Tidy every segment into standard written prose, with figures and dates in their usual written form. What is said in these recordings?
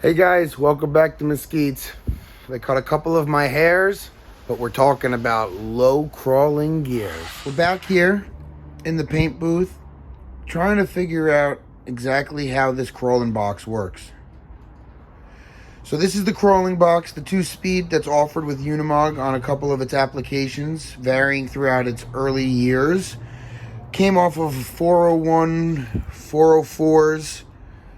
Hey guys, welcome back to Mesquites. They cut a couple of my hairs, but we're talking about low crawling gears. We're back here in the paint booth trying to figure out exactly how this crawling box works. So this is the crawling box, the 2-speed that's offered with Unimog on a couple of its applications, varying throughout its early years. Came off of 401, 404s,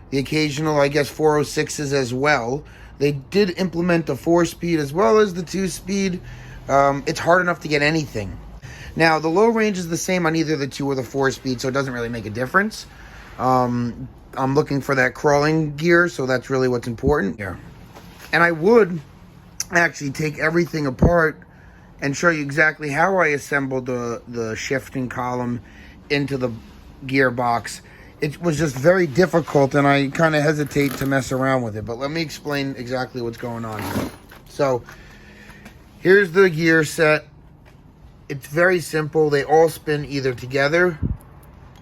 the occasional, I guess, 406s as well. They did implement a 4-speed as well as the 2-speed. It's hard enough to get anything. Now, the low range is the same on either the 2 or the 4-speed, so it doesn't really make a difference. I'm looking for that crawling gear, so that's really what's important here. And I would actually take everything apart and show you exactly how I assembled the shifting column into the gearbox. It was just very difficult, and I kind of hesitate to mess around with it. But let me explain exactly what's going on here. So, here's the gear set. It's very simple. They all spin either together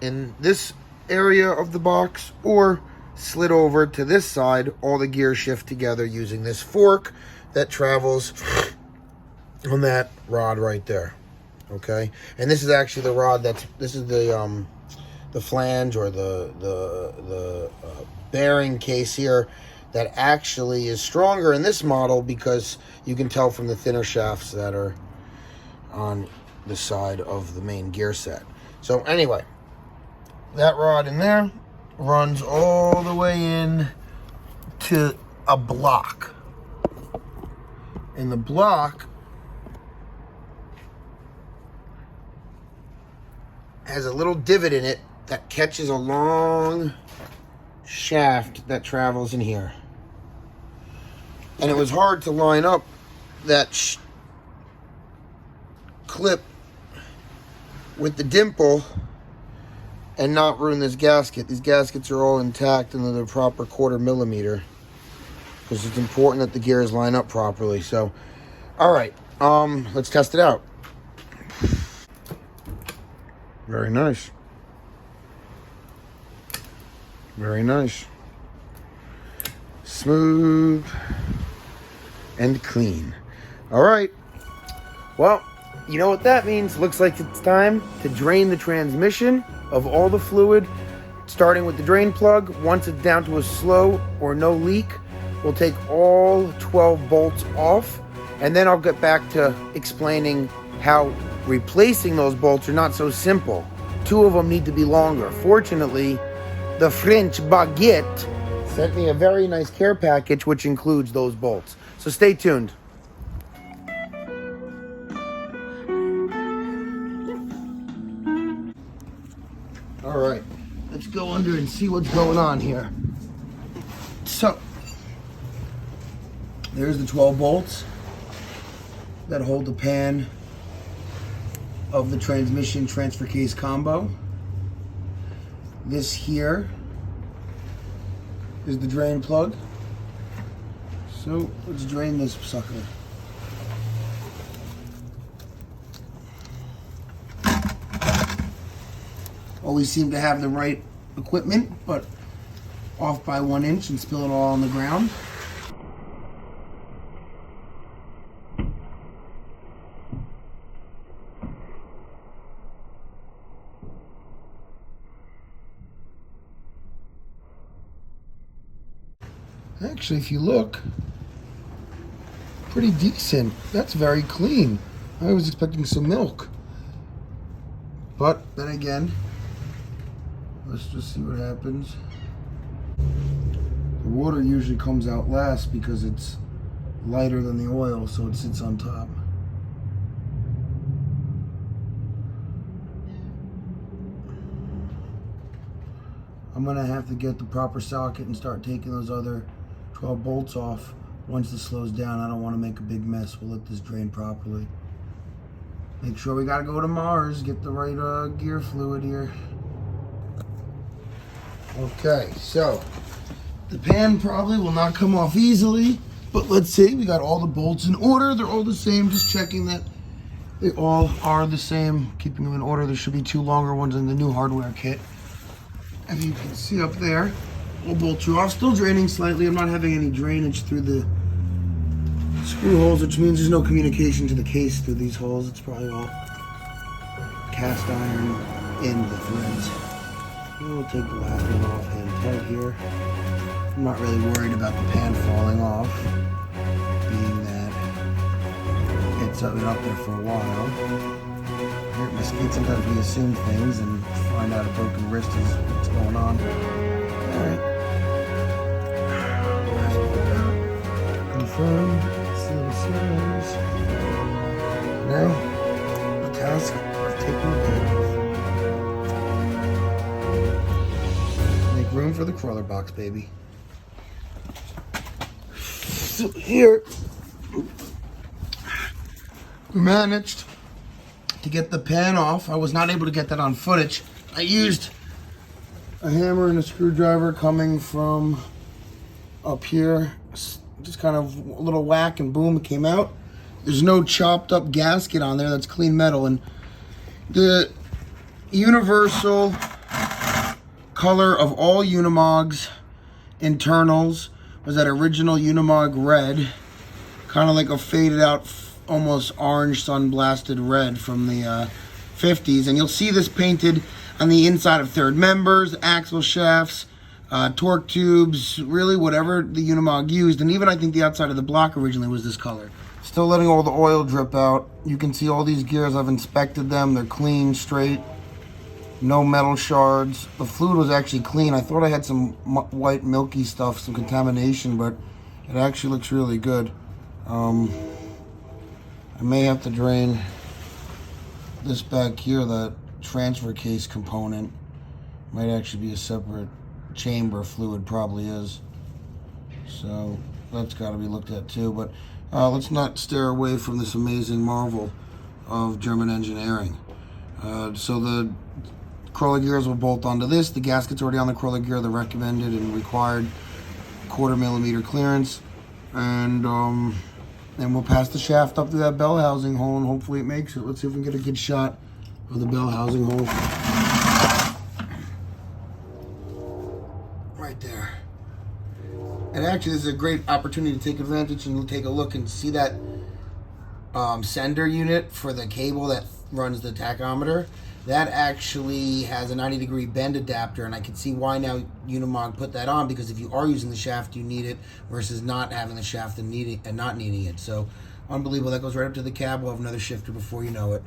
in this area of the box or slid over to this side. All the gears shift together using this fork that travels on that rod right there. Okay? And this is actually the rod this is the flange or the bearing case here that actually is stronger in this model because you can tell from the thinner shafts that are on the side of the main gear set. So anyway, that rod in there runs all the way in to a block. And the block has a little divot in it that catches a long shaft that travels in here. And it was hard to line up that clip with the dimple and not ruin this gasket. These gaskets are all intact and they're the proper 1/4 millimeter because it's important that the gears line up properly. So, all right, let's test it out. Very nice. Very nice. Smooth and clean. All right. Well, you know what that means. Looks like it's time to drain the transmission of all the fluid, starting with the drain plug. Once it's down to a slow or no leak, we'll take all 12 bolts off, and then I'll get back to explaining how replacing those bolts are not so simple. 2 of them need to be longer. Fortunately, the French baguette sent me a very nice care package which includes those bolts. So stay tuned. All right, let's go under and see what's going on here. So, there's the 12 bolts that hold the pan of the transmission transfer case combo. This here is the drain plug. So let's drain this sucker. Always seem to have the right equipment, but off by 1 inch and spill it all on the ground. Actually, if you look, pretty decent. That's very clean. I was expecting some milk. But then again, let's just see what happens. The water usually comes out last because it's lighter than the oil, so it sits on top. I'm gonna have to get the proper socket and start taking those other 12 bolts off once this slows down. I don't want to make a big mess. We'll let this drain properly. Make sure we gotta go to Mars, get the right gear fluid here. Okay, so the pan probably will not come off easily, but let's see. We got all the bolts in order. They're all the same. Just checking that they all are the same. Keeping them in order. There should be 2 longer ones in the new hardware kit. As you can see up there, will bolt you off. Still draining slightly. I'm not having any drainage through the screw holes, which means there's no communication to the case through these holes. It's probably all cast iron in the threads. We'll take the last one off hand tight here. I'm not really worried about the pan falling off, being that it's been up there for a while. Here at Mesquite, sometimes we assume things and find out a broken wrist is what's going on. Alright. Confirm. See the series. Now, the task of taking the pan off. Make room for the crawler box, baby. So here, we managed to get the pan off. I was not able to get that on footage. I used a hammer and a screwdriver coming from up here. Just kind of a little whack and boom, it came out. There's no chopped up gasket on there. That's clean metal. And the universal color of all Unimog's internals was that original Unimog red, kind of like a faded out, almost orange sun-blasted red from the 50s. And you'll see this painted on the inside of third members, axle shafts, torque tubes, really whatever the Unimog used. And even I think the outside of the block originally was this color. Still letting all the oil drip out. You can see all these gears, I've inspected them. They're clean, straight, no metal shards. The fluid was actually clean. I thought I had some white milky stuff, some contamination, but it actually looks really good. I may have to drain this back here, that transfer case component. Might actually be a separate chamber, fluid probably is. So that's got to be looked at too. But let's not stare away from this amazing marvel of German engineering. So the crawler gears will bolt onto this. The gasket's already on the crawler gear, the recommended and required 1/4 millimeter clearance. And we'll pass the shaft up to that bell housing hole and hopefully it makes it. Let's see if we can get a good shot of the bell housing hole. Right there. And actually this is a great opportunity to take advantage and take a look and see that sender unit for the cable that runs the tachometer. That actually has a 90-degree bend adapter, and I can see why now Unimog put that on, because if you are using the shaft, you need it, versus not having the shaft and not needing it. So, unbelievable. That goes right up to the cab. We'll have another shifter before you know it.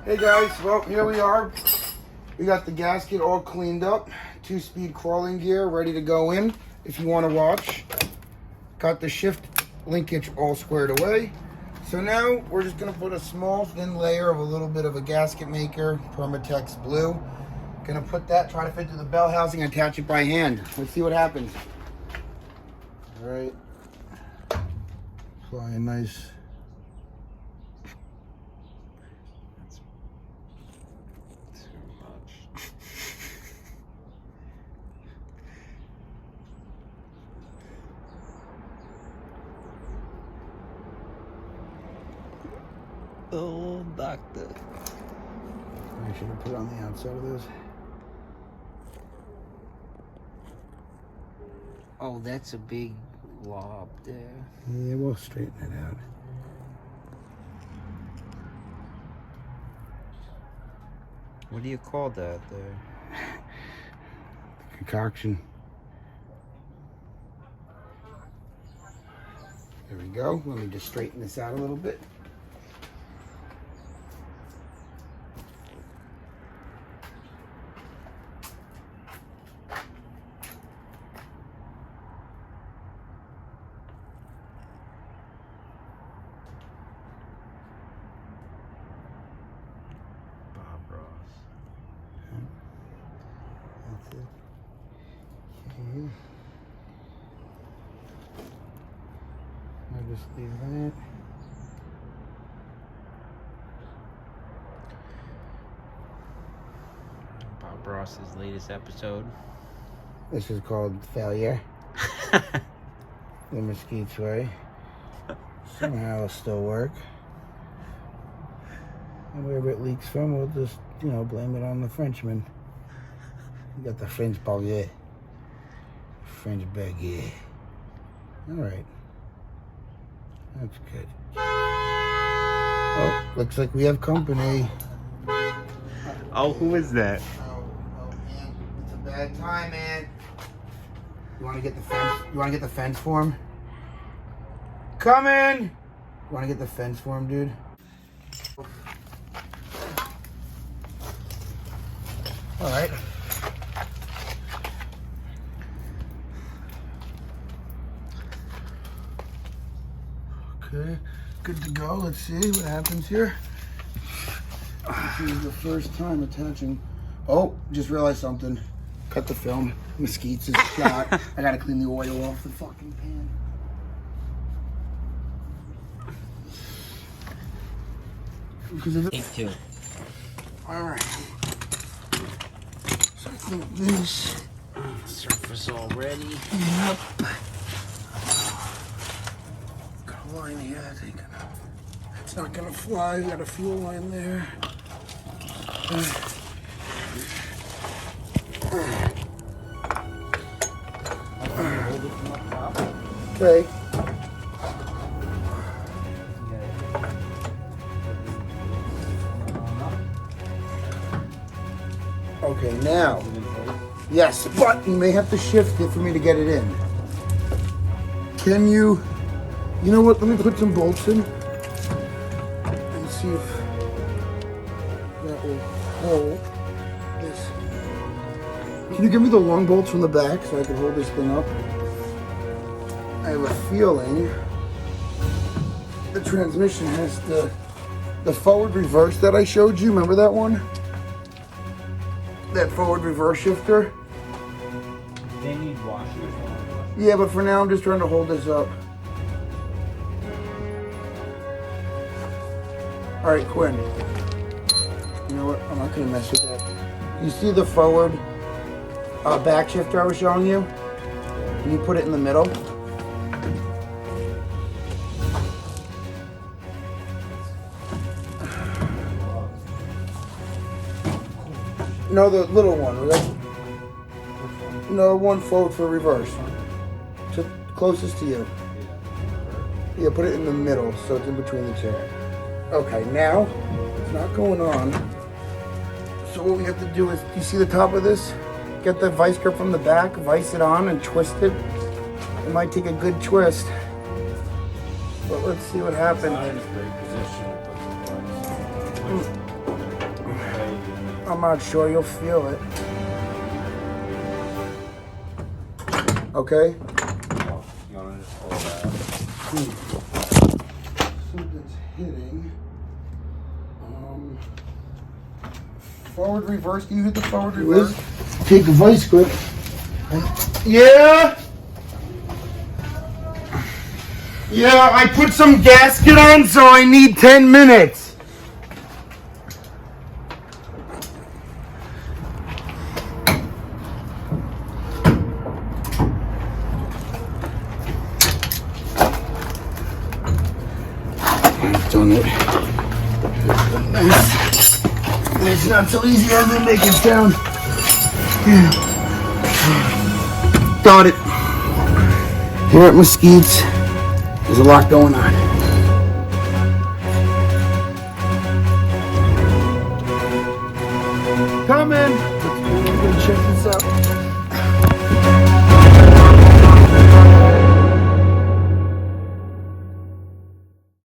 Hey guys, well, here we are. We got the gasket all cleaned up. 2-speed crawling gear ready to go in if you want to watch. Got the shift linkage all squared away. So now we're just going to put a small thin layer of a little bit of a gasket maker, Permatex blue. Going to put that, try to fit through the bell housing and attach it by hand. Let's see what happens. All right. Apply a nice... Oh, doctor. I should have put it on the outside of this. Oh, that's a big lob there. Yeah, we'll straighten it out. What do you call that there? Concoction. There we go. Let me just straighten this out a little bit. That's it. Okay. I'll just leave that. Bob Ross's latest episode. This is called Failure. The Mesquite's Way. Somehow it'll still work. And wherever it leaks from, we'll just, blame it on the Frenchman. You got the French baguette. French baguette. Alright. That's good. Oh, looks like we have company. Oh, who is that? Oh, man. It's a bad time, man. You want to get the fence? You want to get the fence for him? Come in! You want to get the fence for him, dude? Alright. Okay, good to go. Let's see what happens here. This is the first time attaching. Oh, just realized something. Cut the film. Mesquites is shot. I gotta clean the oil off the fucking pan. Because of it. Take two. Alright. So I think this. Surface all ready. Yep. Got a line here. I think it's not gonna fly. Got a fuel line there. Okay. Okay, now. Yes, but you may have to shift it for me to get it in. Can you? You know what? Let me put some bolts in and see if that will hold this. Can you give me the long bolts from the back so I can hold this thing up? I have a feeling the transmission has the forward reverse that I showed you. Remember that one? That forward reverse shifter? They need washers. Yeah, but for now I'm just trying to hold this up. Alright, Quinn. You know what? I'm not gonna mess with that. You see the forward back shifter I was showing you? Can you put it in the middle? No, the little one, right? No, one forward for reverse. Closest to you. Yeah, put it in the middle so it's in between the two. Okay, now it's not going on. So what we have to do is, you see the top of this? Get the vice grip from the back, vice it on and twist it. It might take a good twist. But let's see what happens. I'm not sure, you'll feel it. Okay? You want to just hold that? Something's hitting. Forward reverse. Do you hit the forward reverse? Take the vice grip. Yeah. Yeah, I put some gasket on, so I need 10 minutes. I've done it. It's not so easy as they make it sound. Got it. Here at Mesquite's, there's a lot going on. Come in. Let's check this out.